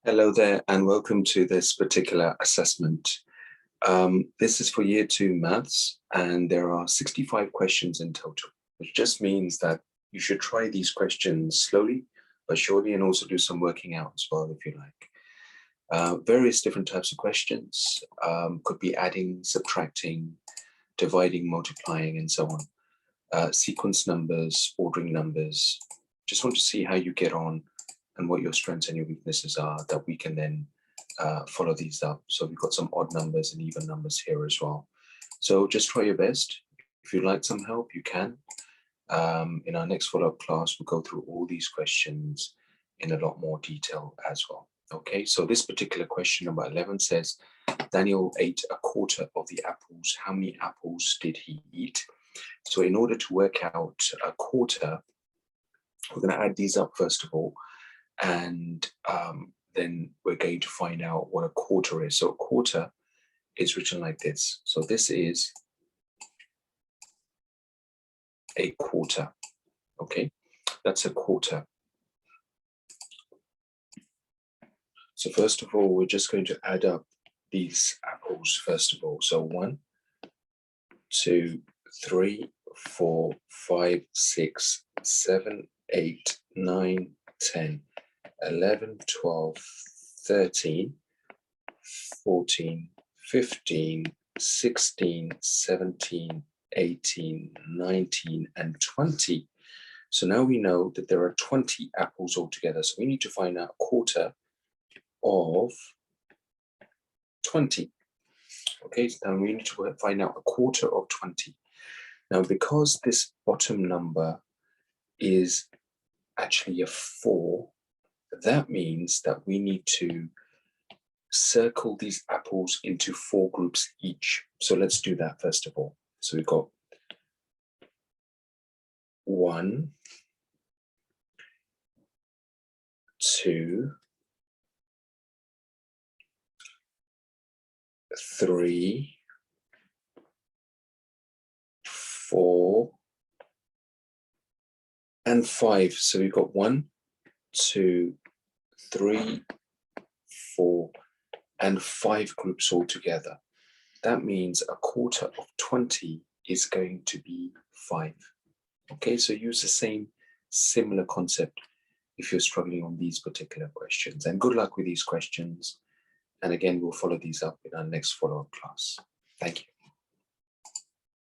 Hello there and welcome to this particular assessment. This is for Year 2 Maths and there are 65 questions in total, which just means that you should try these questions slowly but surely and also do some working out as well if you like. Various different types of questions, could be adding, subtracting, dividing, multiplying and so on. Sequence numbers, ordering numbers. Just want to see how you get on and what your strengths and your weaknesses are, that we can then follow these up. So we've got some odd numbers and even numbers here as well. So just try your best. If you'd like some help, you can. In our next follow-up class, we'll go through all these questions in a lot more detail as well. Okay, so this particular question, number 11, says, Daniel ate a quarter of the apples. How many apples did he eat? So in order to work out a quarter, we're going to add these up first of all. And then we're going to find out what a quarter is. So a quarter is written like this. So this is a quarter. Okay, that's a quarter. So first of all, we're just going to add up these apples first of all. So 1, 2, 3, 4, 5, 6, 7, 8, 9, 10. 11, 12, 13, 14, 15, 16, 17, 18, 19, and 20. So now we know that there are 20 apples altogether. So we need to find out a quarter of 20. Okay, so now we need to find out a quarter of 20. Now, because this bottom number is actually a 4, that means that we need to circle these apples into 4 groups each. So let's do that first of all. So we've got 1, 2, 3, 4, and 5. So we've got 1, 2, 3, 4, and 5 groups all together. That means a quarter of 20 is going to be 5. Okay, so use the same similar concept if you're struggling on these particular questions. And good luck with these questions. And again, we'll follow these up in our next follow-up class. Thank you.